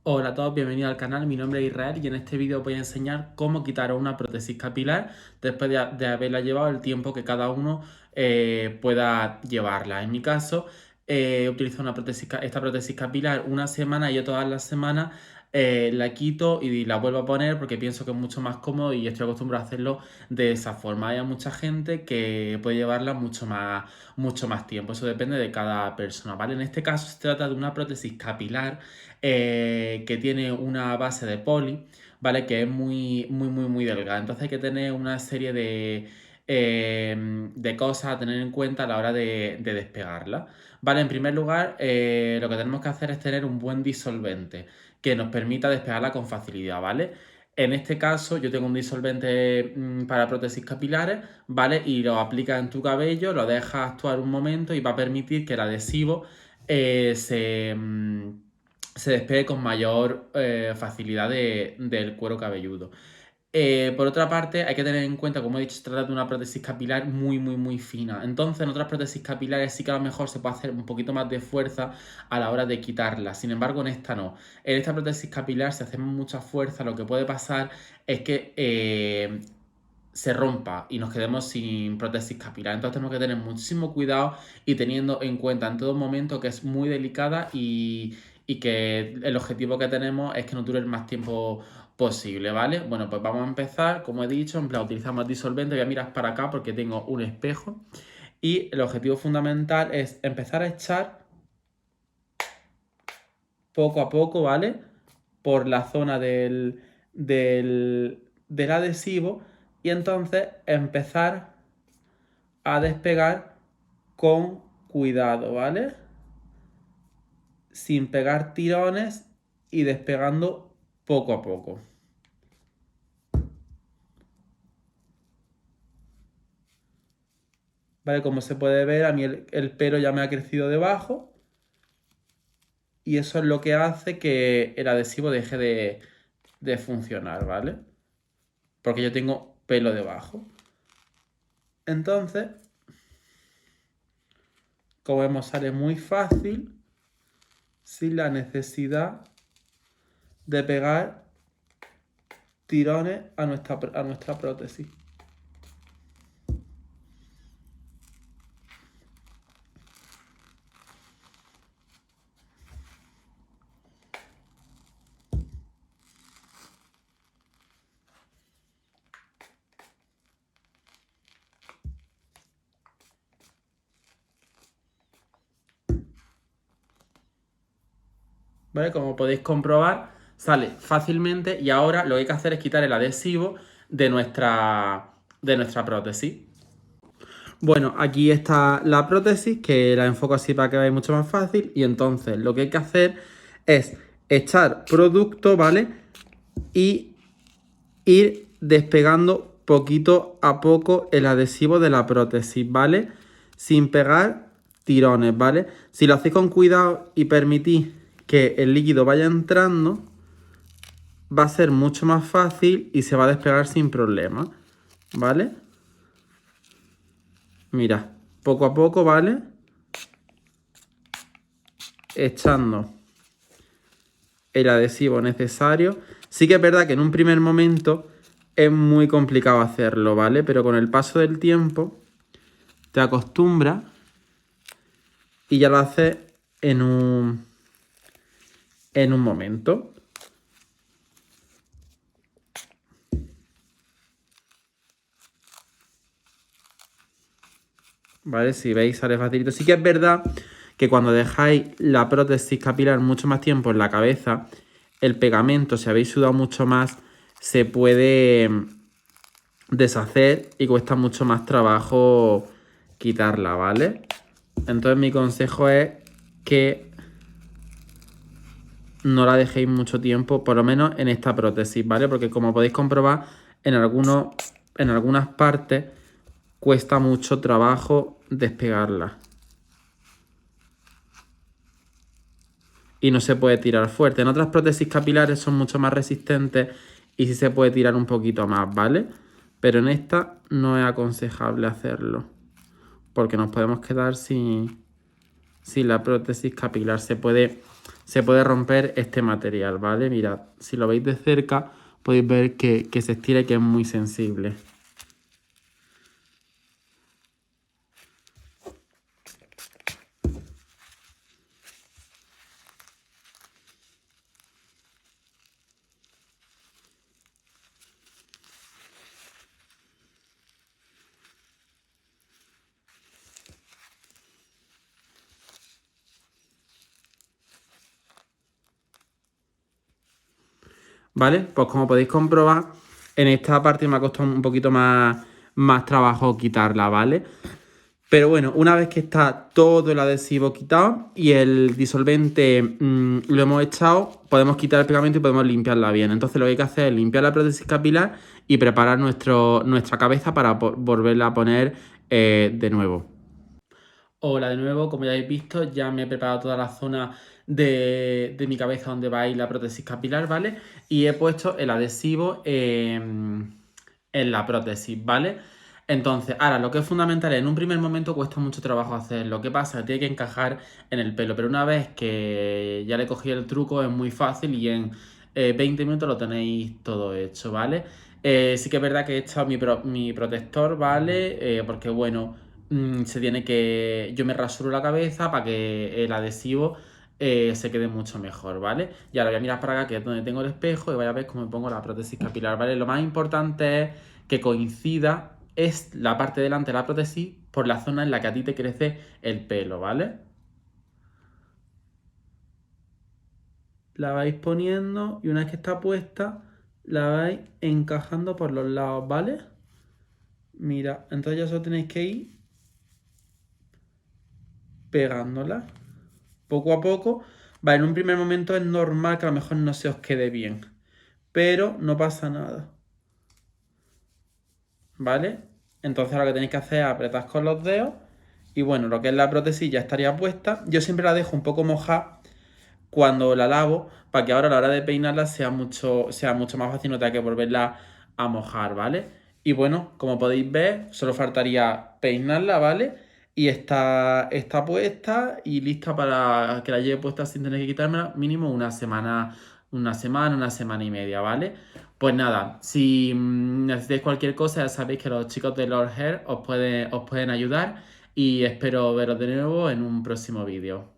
Hola a todos, bienvenidos al canal, mi nombre es Israel y en este vídeo os voy a enseñar cómo quitar una prótesis capilar después de haberla llevado el tiempo que cada uno pueda llevarla. En mi caso, utilizo esta prótesis capilar una semana y yo todas las semanas la quito y la vuelvo a poner porque pienso que es mucho más cómodo y estoy acostumbrado a hacerlo de esa forma. Hay mucha gente que puede llevarla mucho más tiempo, eso depende de cada persona, ¿vale? En este caso se trata de una prótesis capilar que tiene una base de poli, ¿vale? Que es muy delgada. Entonces hay que tener una serie de cosas a tener en cuenta a la hora de despegarla. Vale, en primer lugar, lo que tenemos que hacer es tener un buen disolvente que nos permita despegarla con facilidad, ¿vale? En este caso, yo tengo un disolvente para prótesis capilares, ¿vale? Y lo aplicas en tu cabello, lo dejas actuar un momento y va a permitir que el adhesivo se despegue con mayor facilidad del cuero cabelludo. Por otra parte, hay que tener en cuenta, como he dicho, se trata de una prótesis capilar muy fina. Entonces, en otras prótesis capilares sí que a lo mejor se puede hacer un poquito más de fuerza a la hora de quitarla. Sin embargo, en esta no. En esta prótesis capilar, si hacemos mucha fuerza, lo que puede pasar es que se rompa y nos quedemos sin prótesis capilar. Entonces tenemos que tener muchísimo cuidado y teniendo en cuenta en todo momento que es muy delicada y que el objetivo que tenemos es que nos dure el más tiempo posible, ¿vale? Bueno, pues vamos a empezar, como he dicho, en plan utilizamos disolvente, voy a mirar para acá porque tengo un espejo y el objetivo fundamental es empezar a echar poco a poco, ¿vale? Por la zona del adhesivo y entonces empezar a despegar con cuidado, ¿vale? Sin pegar tirones y despegando poco a poco. ¿Vale? Como se puede ver, a mí el pelo ya me ha crecido debajo y eso es lo que hace que el adhesivo deje de funcionar, ¿vale? Porque yo tengo pelo debajo. Entonces, como vemos, sale muy fácil sin la necesidad de pegar tirones a nuestra prótesis. ¿Vale? Como podéis comprobar, sale fácilmente y ahora lo que hay que hacer es quitar el adhesivo de nuestra prótesis. Bueno, aquí está la prótesis, que la enfoco así para que veáis mucho más fácil. Y entonces lo que hay que hacer es echar producto, ¿vale? Y ir despegando poquito a poco el adhesivo de la prótesis, ¿vale? Sin pegar tirones, ¿vale? Si lo hacéis con cuidado y permitís que el líquido vaya entrando, va a ser mucho más fácil y se va a despegar sin problema, ¿vale? Mira, poco a poco, ¿vale? Echando el adhesivo necesario. Sí que es verdad que en un primer momento es muy complicado hacerlo, ¿vale? Pero con el paso del tiempo te acostumbras y ya lo haces en un momento. ¿Vale? Si veis sale facilito. Sí que es verdad que cuando dejáis la prótesis capilar mucho más tiempo en la cabeza, el pegamento, si habéis sudado mucho más, se puede deshacer y cuesta mucho más trabajo quitarla, ¿vale? Entonces mi consejo es que no la dejéis mucho tiempo, por lo menos en esta prótesis, ¿vale? Porque como podéis comprobar, en algunas partes cuesta mucho trabajo despegarla. Y no se puede tirar fuerte. En otras prótesis capilares son mucho más resistentes y sí se puede tirar un poquito más, ¿vale? Pero en esta no es aconsejable hacerlo, porque nos podemos quedar sin la prótesis capilar. Se puede se puede romper este material, ¿vale? Mirad, si lo veis de cerca, podéis ver que se estira y que es muy sensible. ¿Vale? Pues como podéis comprobar, en esta parte me ha costado un poquito más trabajo quitarla, ¿vale? Pero bueno, una vez que está todo el adhesivo quitado y el disolvente lo hemos echado, podemos quitar el pegamento y podemos limpiarla bien. Entonces lo que hay que hacer es limpiar la prótesis capilar y preparar nuestra cabeza para volverla a poner de nuevo. Hola de nuevo, como ya habéis visto, ya me he preparado toda la zona de mi cabeza donde va a ir la prótesis capilar, ¿vale? Y he puesto el adhesivo en la prótesis, ¿vale? Entonces, ahora lo que es fundamental es, en un primer momento cuesta mucho trabajo hacerlo. ¿Qué pasa? Tiene que encajar en el pelo, pero una vez que ya le cogí el truco es muy fácil y en 20 minutos lo tenéis todo hecho, ¿vale? Sí que es verdad que he echado mi protector, ¿vale? Porque bueno, se tiene que... Yo me rasuro la cabeza para que el adhesivo se quede mucho mejor, ¿vale? Y ahora voy a mirar para acá, que es donde tengo el espejo, y voy a ver cómo me pongo la prótesis capilar, ¿vale? Lo más importante es que coincida es la parte delante de la prótesis por la zona en la que a ti te crece el pelo, ¿vale? La vais poniendo y una vez que está puesta, la vais encajando por los lados, ¿vale? Mira, entonces ya solo tenéis que ir pegándola poco a poco. Vale, en un primer momento es normal que a lo mejor no se os quede bien, pero no pasa nada, ¿vale? Entonces lo que tenéis que hacer es apretar con los dedos y bueno, lo que es la prótesis ya estaría puesta. Yo siempre la dejo un poco mojada cuando la lavo para que ahora a la hora de peinarla sea mucho más fácil, no tenga que volverla a mojar, ¿vale? Y bueno, como podéis ver, solo faltaría peinarla, ¿vale? Y está puesta y lista para que la lleve puesta sin tener que quitármela mínimo una semana y media, ¿vale? Pues nada, si necesitáis cualquier cosa, ya sabéis que los chicos de Lord Hair os pueden ayudar y espero veros de nuevo en un próximo vídeo.